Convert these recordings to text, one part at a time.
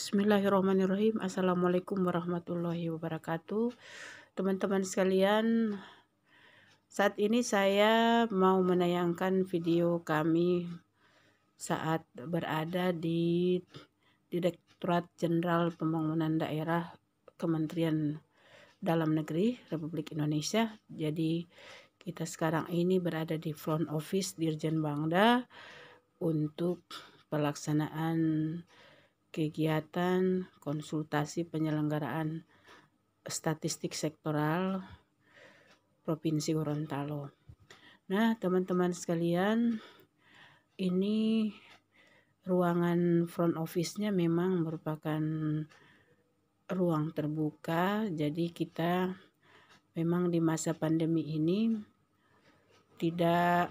Bismillahirrahmanirrahim. Assalamualaikum warahmatullahi wabarakatuh. Teman-teman sekalian, saat ini saya mau menayangkan video kami saat berada di Direktorat Jenderal Pembangunan Daerah Kementerian Dalam Negeri Republik Indonesia. Jadi kita sekarang ini berada di front office Dirjen Bangda untuk pelaksanaan kegiatan konsultasi penyelenggaraan statistik sektoral Provinsi Gorontalo. Nah, teman-teman sekalian, ini ruangan front office-nya memang merupakan ruang terbuka, jadi kita memang di masa pandemi ini tidak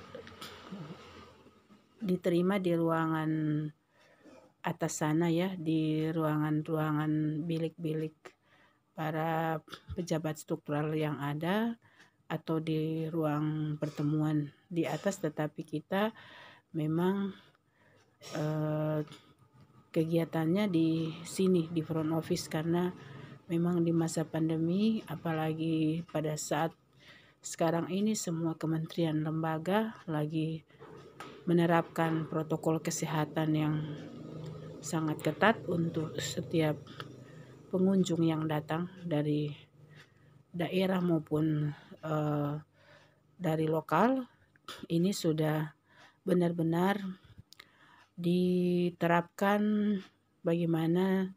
diterima di ruangan atas sana ya, di ruangan-ruangan bilik-bilik para pejabat struktural yang ada atau di ruang pertemuan di atas, tetapi kita memang kegiatannya di sini di front office karena memang di masa pandemi, apalagi pada saat sekarang ini semua kementerian lembaga lagi menerapkan protokol kesehatan yang sangat ketat untuk setiap pengunjung yang datang dari daerah maupun dari lokal. Ini sudah benar-benar diterapkan bagaimana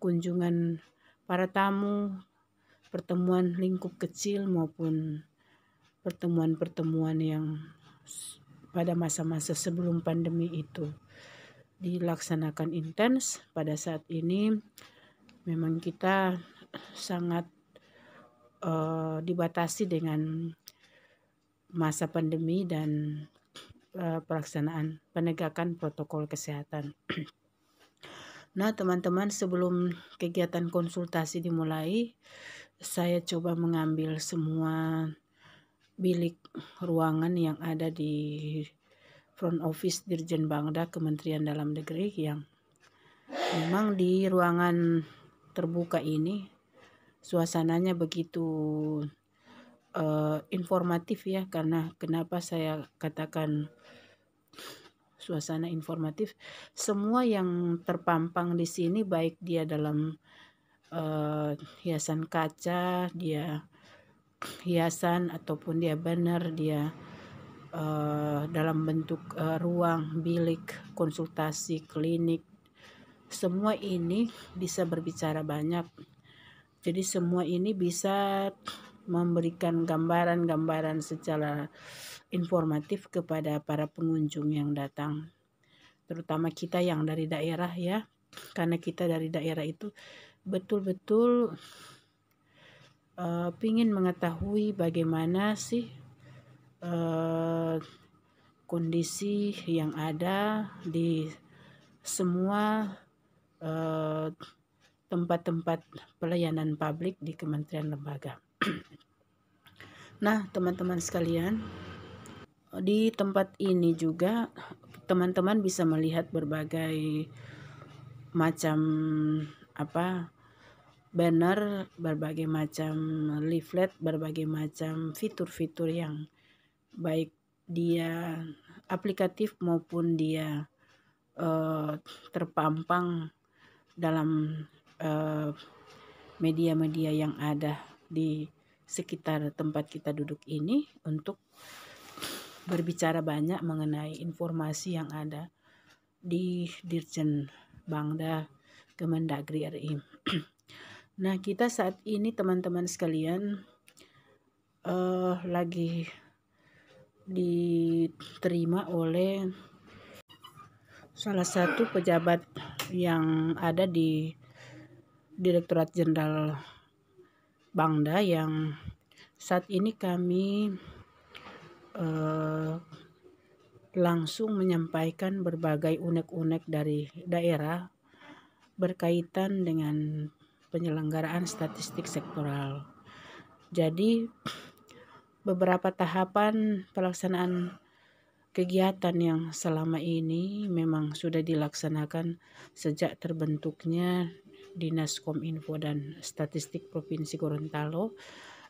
kunjungan para tamu, pertemuan lingkup kecil maupun pertemuan-pertemuan yang pada masa-masa sebelum pandemi itu dilaksanakan intens. Pada saat ini memang kita sangat dibatasi dengan masa pandemi dan pelaksanaan penegakan protokol kesehatan. Nah, teman-teman, sebelum kegiatan konsultasi dimulai, saya coba mengambil semua bilik ruangan yang ada di front office Dirjen Bangda Kementerian Dalam Negeri, yang memang di ruangan terbuka ini suasananya begitu informatif ya. Karena kenapa saya katakan suasana informatif, semua yang terpampang di sini, baik dia dalam hiasan kaca, dia hiasan ataupun dia banner, dia dalam bentuk ruang bilik konsultasi klinik, semua ini bisa berbicara banyak. Jadi semua ini bisa memberikan gambaran-gambaran secara informatif kepada para pengunjung yang datang, terutama kita yang dari daerah ya, karena kita dari daerah itu betul-betul ingin mengetahui bagaimana sih kondisi yang ada di semua tempat-tempat pelayanan publik di kementerian lembaga. Nah, teman-teman sekalian, di tempat ini juga teman-teman bisa melihat berbagai macam banner, berbagai macam leaflet, berbagai macam fitur-fitur yang baik dia aplikatif maupun dia terpampang dalam media-media yang ada di sekitar tempat kita duduk ini untuk berbicara banyak mengenai informasi yang ada di Dirjen Bangda Kemendagri RI. Nah, kita saat ini teman-teman sekalian lagi diterima oleh salah satu pejabat yang ada di Direktorat Jenderal Bangda, yang saat ini kami langsung menyampaikan berbagai unek-unek dari daerah berkaitan dengan penyelenggaraan statistik sektoral. Jadi beberapa tahapan pelaksanaan kegiatan yang selama ini memang sudah dilaksanakan sejak terbentuknya Dinas Kominfo dan Statistik Provinsi Gorontalo,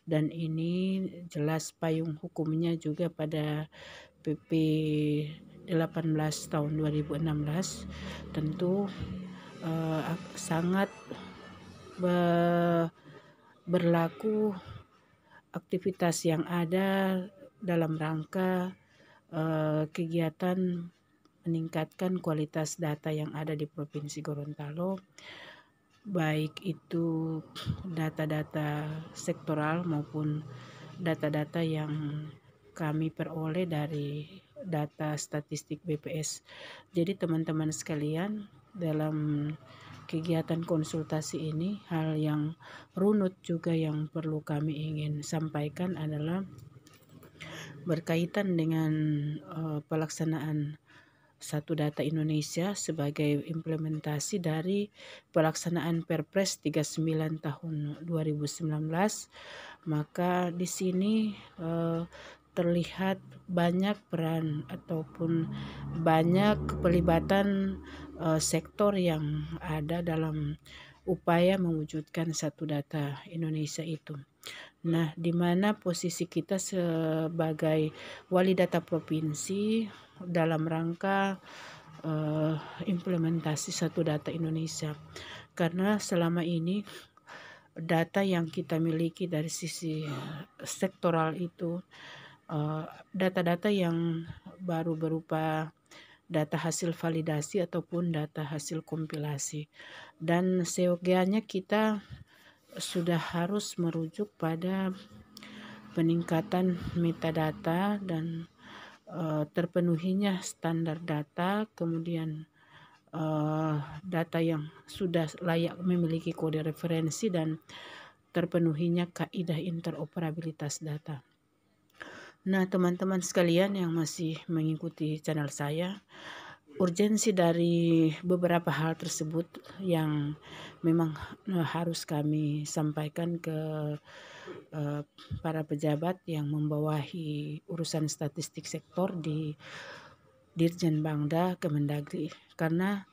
dan ini jelas payung hukumnya juga pada PP 18 tahun 2016. Tentu sangat berlaku aktivitas yang ada dalam rangka kegiatan meningkatkan kualitas data yang ada di Provinsi Gorontalo, baik itu data-data sektoral maupun data-data yang kami peroleh dari data statistik BPS. Jadi teman-teman sekalian, dalam kegiatan konsultasi ini, hal yang runut juga yang perlu kami ingin sampaikan adalah berkaitan dengan pelaksanaan Satu Data Indonesia sebagai implementasi dari pelaksanaan Perpres 39 tahun 2019. Maka di sini terlihat banyak peran ataupun banyak pelibatan sektor yang ada dalam upaya mewujudkan Satu Data Indonesia itu. Nah, di mana posisi kita sebagai wali data provinsi dalam rangka implementasi Satu Data Indonesia. Karena selama ini data yang kita miliki dari sisi sektoral itu data-data yang baru berupa data hasil validasi ataupun data hasil kompilasi. Dan seyogianya kita sudah harus merujuk pada peningkatan metadata dan terpenuhinya standar data, kemudian data yang sudah layak memiliki kode referensi dan terpenuhinya kaidah interoperabilitas data. Nah, teman-teman sekalian yang masih mengikuti channel saya, urgensi dari beberapa hal tersebut yang memang harus kami sampaikan ke para pejabat yang membawahi urusan statistik sektor di Dirjen Bangda Kemendagri, karena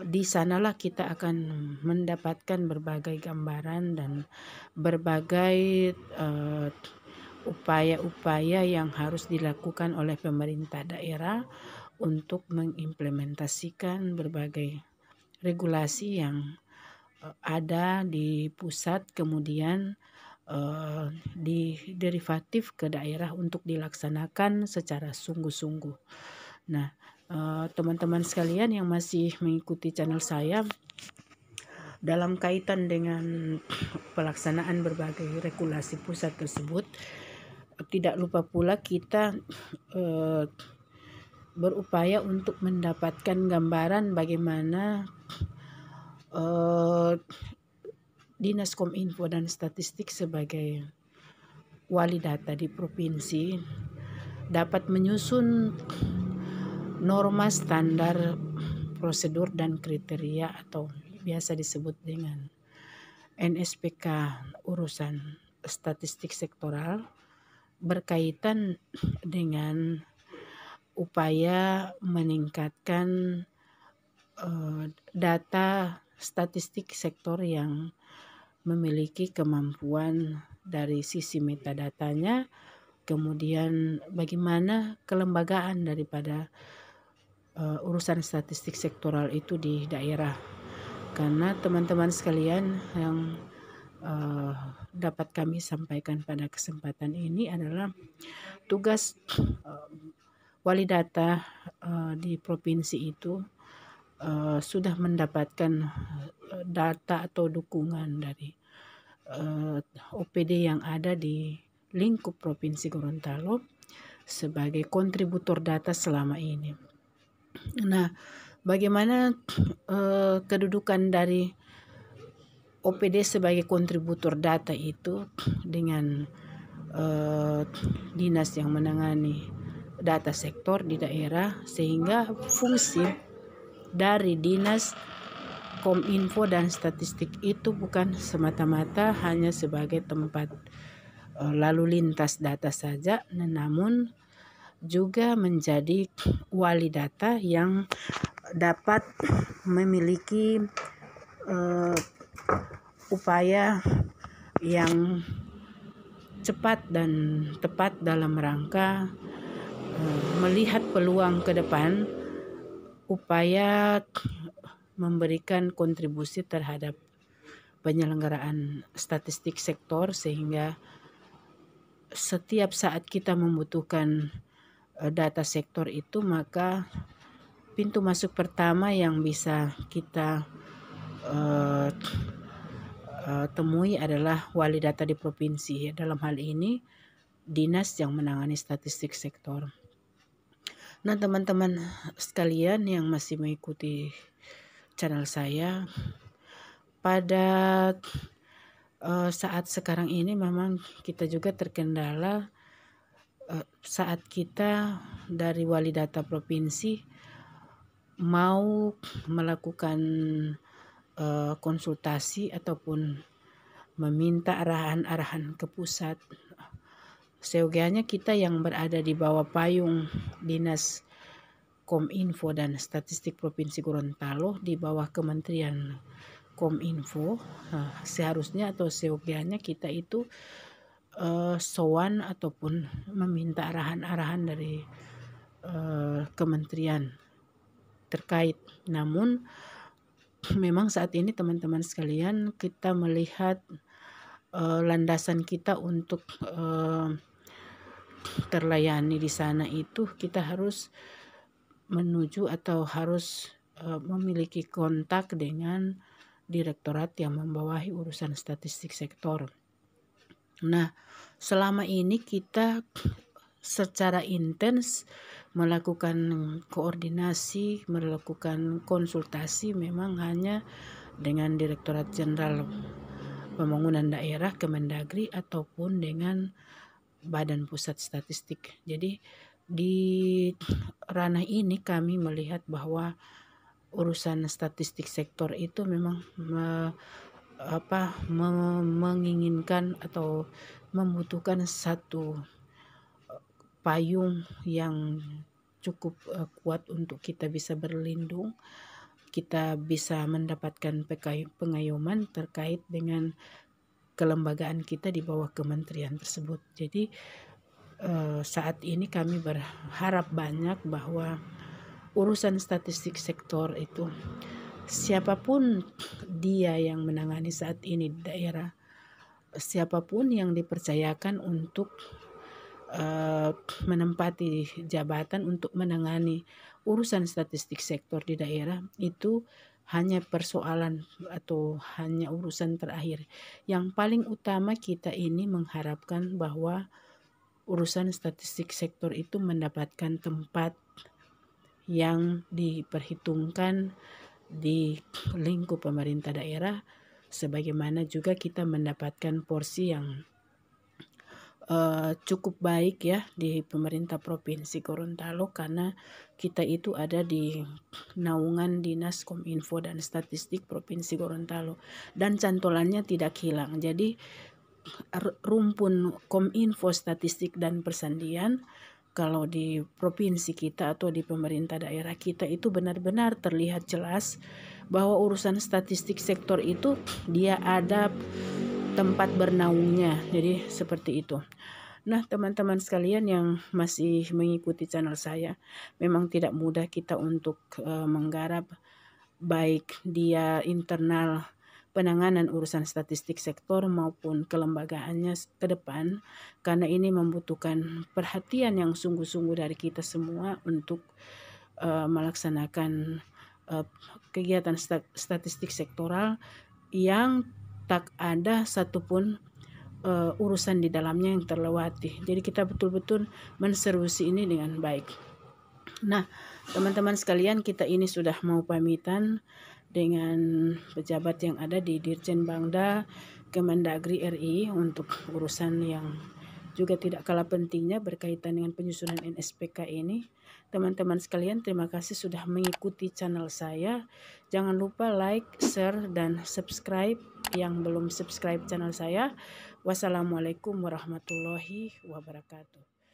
di sanalah kita akan mendapatkan berbagai gambaran dan berbagai upaya-upaya yang harus dilakukan oleh pemerintah daerah untuk mengimplementasikan berbagai regulasi yang ada di pusat, kemudian di derivatif ke daerah untuk dilaksanakan secara sungguh-sungguh. Nah, teman-teman sekalian yang masih mengikuti channel saya, dalam kaitan dengan pelaksanaan berbagai regulasi pusat tersebut, tidak lupa pula kita berupaya untuk mendapatkan gambaran bagaimana Dinas Kominfo dan Statistik sebagai wali data di provinsi dapat menyusun norma standar prosedur dan kriteria atau biasa disebut dengan NSPK urusan statistik sektoral berkaitan dengan upaya meningkatkan data statistik sektor yang memiliki kemampuan dari sisi metadatanya, kemudian bagaimana kelembagaan daripada urusan statistik sektoral itu di daerah. Karena teman-teman sekalian yang dapat kami sampaikan pada kesempatan ini adalah tugas wali data di provinsi itu sudah mendapatkan data atau dukungan dari OPD yang ada di lingkup Provinsi Gorontalo sebagai kontributor data selama ini. Nah, bagaimana kedudukan dari OPD sebagai kontributor data itu dengan dinas yang menangani data sektor di daerah, sehingga fungsi dari Dinas Kominfo dan Statistik itu bukan semata-mata hanya sebagai tempat lalu lintas data saja, namun juga menjadi wali data yang dapat memiliki upaya yang cepat dan tepat dalam rangka melihat peluang ke depan, upaya memberikan kontribusi terhadap penyelenggaraan statistik sektor, sehingga setiap saat kita membutuhkan data sektor itu, maka pintu masuk pertama yang bisa kita temui adalah wali data di provinsi. Dalam hal ini dinas yang menangani statistik sektor. Nah, teman-teman sekalian yang masih mengikuti channel saya, pada saat sekarang ini memang kita juga terkendala saat kita dari wali data provinsi mau melakukan konsultasi ataupun meminta arahan-arahan ke pusat. Seyogianya kita yang berada di bawah payung Dinas Kominfo dan Statistik Provinsi Gorontalo, di bawah Kementerian Kominfo, seharusnya atau seyogianya kita itu sowan ataupun meminta arahan-arahan dari kementerian terkait. Namun memang saat ini teman-teman sekalian, kita melihat landasan kita untuk terlayani di sana itu, kita harus menuju atau harus memiliki kontak dengan direktorat yang membawahi urusan statistik sektor. Nah, selama ini kita secara intens melakukan koordinasi, melakukan konsultasi memang hanya dengan Direktorat Jenderal Pembangunan Daerah Kemendagri ataupun dengan Badan Pusat Statistik. Jadi di ranah ini kami melihat bahwa urusan statistik sektor itu memang menginginkan atau membutuhkan satu payung yang cukup kuat untuk kita bisa berlindung, kita bisa mendapatkan pengayuman terkait dengan kelembagaan kita di bawah kementerian tersebut. Jadi saat ini kami berharap banyak bahwa urusan statistik sektor itu, siapapun dia yang menangani saat ini di daerah, siapapun yang dipercayakan untuk menempati jabatan untuk menangani urusan statistik sektor di daerah, itu hanya persoalan atau hanya urusan terakhir. Yang paling utama kita ini mengharapkan bahwa urusan statistik sektor itu mendapatkan tempat yang diperhitungkan di lingkup pemerintah daerah, sebagaimana juga kita mendapatkan porsi yang cukup baik ya di pemerintah Provinsi Gorontalo, karena kita itu ada di naungan Dinas Kominfo dan Statistik Provinsi Gorontalo, dan cantolannya tidak hilang. Jadi rumpun Kominfo, Statistik dan Persandian kalau di provinsi kita atau di pemerintah daerah kita itu benar-benar terlihat jelas bahwa urusan statistik sektor itu dia ada tempat bernaungnya. Jadi seperti itu. Nah, teman-teman sekalian yang masih mengikuti channel saya, memang tidak mudah kita untuk menggarap baik dia internal penanganan urusan statistik sektor maupun kelembagaannya ke depan, karena ini membutuhkan perhatian yang sungguh-sungguh dari kita semua untuk melaksanakan kegiatan statistik sektoral yang tak ada satupun urusan di dalamnya yang terlewati. Jadi kita betul-betul menserusi ini dengan baik. Nah, teman-teman sekalian, kita ini sudah mau pamitan dengan pejabat yang ada di Dirjen Bangda Kemendagri RI untuk urusan yang juga tidak kalah pentingnya berkaitan dengan penyusunan NSPK ini. Teman-teman sekalian, terima kasih sudah mengikuti channel saya. Jangan lupa like, share, dan subscribe yang belum subscribe channel saya. Wassalamualaikum warahmatullahi wabarakatuh.